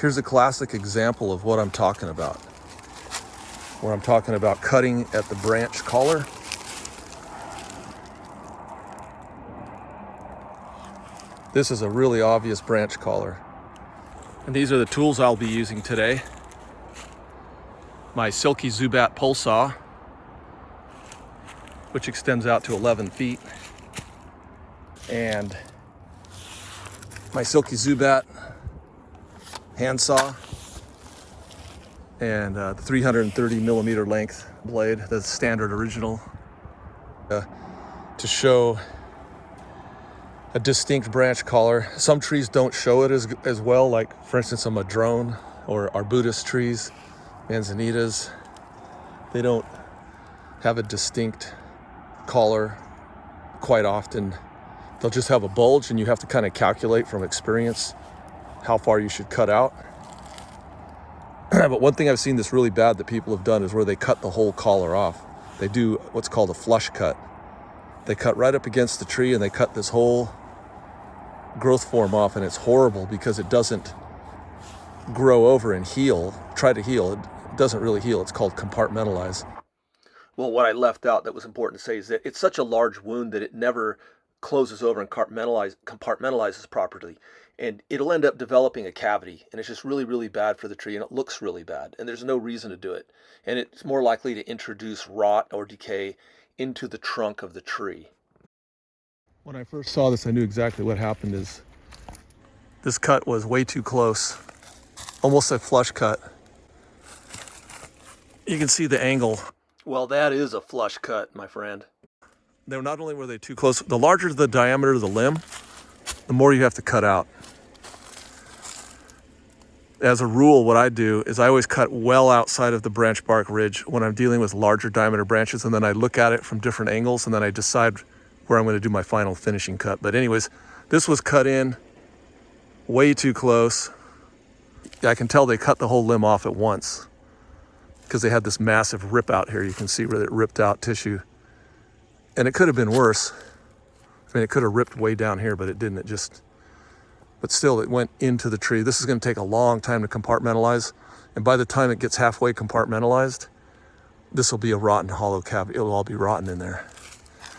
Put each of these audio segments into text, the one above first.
Here's a classic example of what I'm talking about, where I'm talking about cutting at the branch collar. This is a really obvious branch collar. And these are the tools I'll be using today. My Silky Zubat pole saw, which extends out to 11 feet, and my Silky Zubat handsaw, and the 330 millimeter length blade, the standard original, to show a distinct branch collar. Some trees don't show it as well, like for instance a madrone or arbutus trees, manzanitas. They don't have a distinct collar quite often. They'll just have a bulge, and you have to kind of calculate from experience how far you should cut out. But one thing I've seen that's really bad that people have done is where they cut the whole collar off. They do what's called a flush cut. They cut right up against the tree and they cut this whole growth form off, and it's horrible because it doesn't grow over and try to heal. It doesn't really heal. It's called compartmentalize. Well, what I left out that was important to say is that it's such a large wound that it never closes over and compartmentalizes properly. And it'll end up developing a cavity, and it's just really, really bad for the tree, and it looks really bad, and there's no reason to do it. And it's more likely to introduce rot or decay into the trunk of the tree. When I first saw this, I knew exactly what happened. Is this cut was way too close, almost a flush cut. You can see the angle. Well, that is a flush cut, my friend. Not only were they too close, the larger the diameter of the limb, the more you have to cut out. As a rule, what I do is I always cut well outside of the branch bark ridge when I'm dealing with larger diameter branches, and then I look at it from different angles, and then I decide where I'm going to do my final finishing cut. But anyways, this was cut in way too close. I can tell they cut the whole limb off at once because they had this massive rip out here. You can see where it ripped out tissue. And it could have been worse. I mean, it could have ripped way down here, but it didn't. But still, it went into the tree. This is going to take a long time to compartmentalize. And by the time it gets halfway compartmentalized, this will be a rotten hollow cavity. It'll all be rotten in there.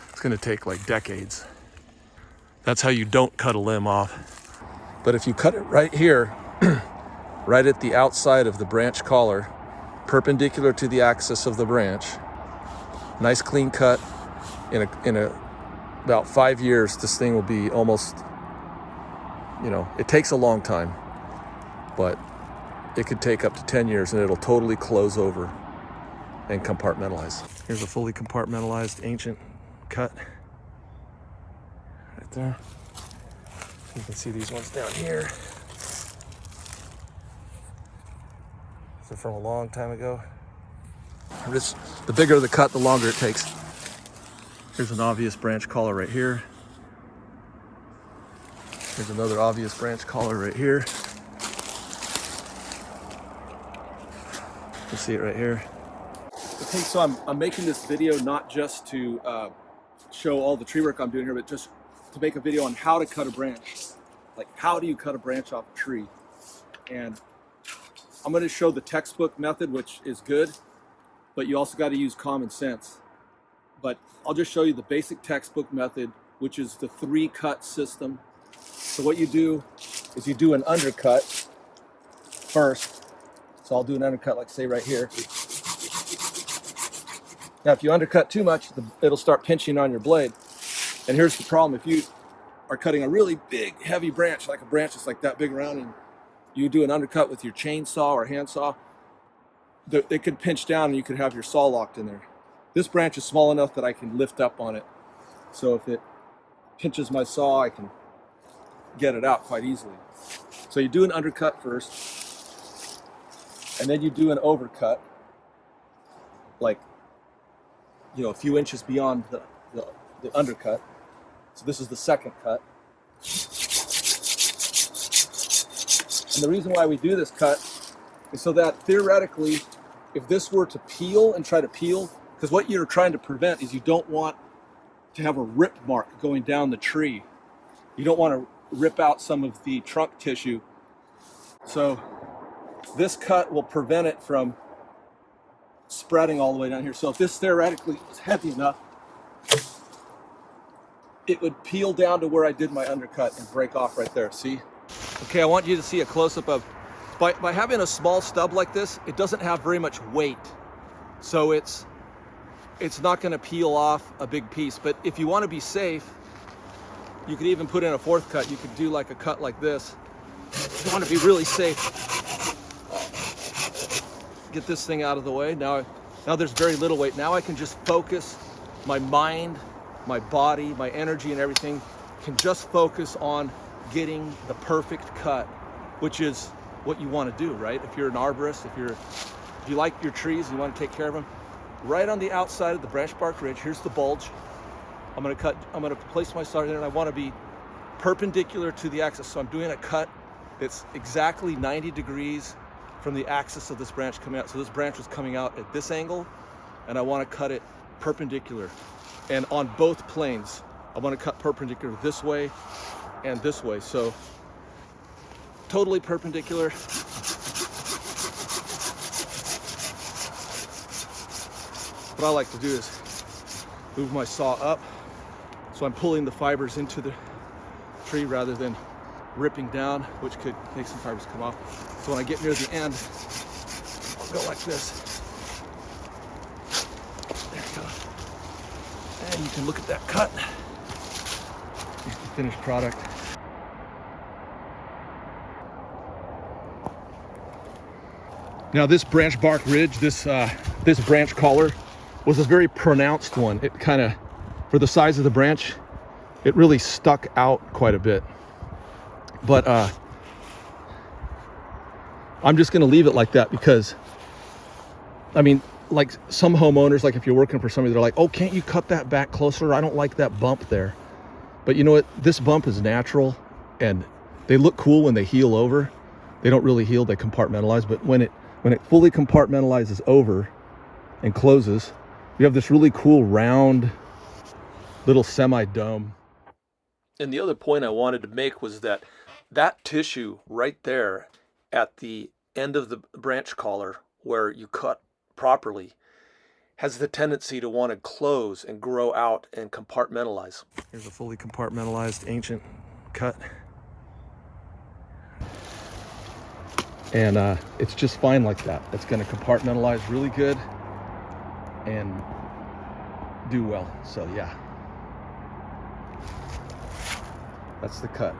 It's going to take like decades. That's how you don't cut a limb off. But if you cut it right here, right at the outside of the branch collar, perpendicular to the axis of the branch, nice clean cut, in about 5 years, this thing will be almost, it takes a long time, but it could take up to 10 years and it'll totally close over and compartmentalize. Here's a fully compartmentalized ancient cut right there. You can see these ones down here. They're from a long time ago. The bigger the cut, the longer it takes. Here's an obvious branch collar right here. Here's another obvious branch collar right here. You can see it right here. Okay, so I'm making this video not just to show all the tree work I'm doing here, but just to make a video on how to cut a branch. Like, how do you cut a branch off a tree? And I'm going to show the textbook method, which is good, but you also got to use common sense. But I'll just show you the basic textbook method, which is the 3-cut system. So what you do is you do an undercut first. So I'll do an undercut, like say right here. Now, if you undercut too much, it'll start pinching on your blade. And here's the problem. If you are cutting a really big, heavy branch, like a branch that's like that big around, and you do an undercut with your chainsaw or handsaw, they could pinch down and you could have your saw locked in there. This branch is small enough that I can lift up on it. So if it pinches my saw, I can get it out quite easily. So you do an undercut first, and then you do an overcut, like, a few inches beyond the undercut. So this is the second cut. And the reason why we do this cut is so that theoretically, if this were to peel and try to peel, because what you're trying to prevent is you don't want to have a rip mark going down the tree. You don't want to rip out some of the trunk tissue. So this cut will prevent it from spreading all the way down here. So if this theoretically was heavy enough, it would peel down to where I did my undercut and break off right there. See? Okay, I want you to see a close-up of, by having a small stub like this, it doesn't have very much weight. So it's not gonna peel off a big piece. But if you wanna be safe, you could even put in a fourth cut. You could do like a cut like this. If you wanna be really safe, get this thing out of the way. Now there's very little weight. Now I can just focus my mind, my body, my energy and everything can just focus on getting the perfect cut, which is what you want to do, right? If you're an arborist, if you like your trees and you want to take care of them, right on the outside of the branch bark ridge, here's the bulge. I'm going to place my saw there, and I want to be perpendicular to the axis. So I'm doing a cut that's exactly 90 degrees from the axis of this branch coming out. So this branch was coming out at this angle, and I want to cut it perpendicular. And on both planes, I want to cut perpendicular this way and this way. So totally perpendicular. What I like to do is move my saw up, so I'm pulling the fibers into the tree rather than ripping down, which could make some fibers come off. So when I get near the end, I'll go like this. There you go. And you can look at that cut. Here's the finished product. Now this branch bark ridge, this branch collar was a very pronounced one. It kind of, for the size of the branch, it really stuck out quite a bit. But I'm just gonna leave it like that because, I mean, like some homeowners, like if you're working for somebody, they're like, oh, can't you cut that back closer? I don't like that bump there. But you know what? This bump is natural and they look cool when they heal over. They don't really heal, they compartmentalize. But when it fully compartmentalizes over and closes, you have this really cool round little semi-dome. And the other point I wanted to make was that tissue right there at the end of the branch collar where you cut properly has the tendency to want to close and grow out and compartmentalize. Here's a fully compartmentalized ancient cut. And it's just fine like that. It's going to compartmentalize really good and do well. So yeah, that's the cut.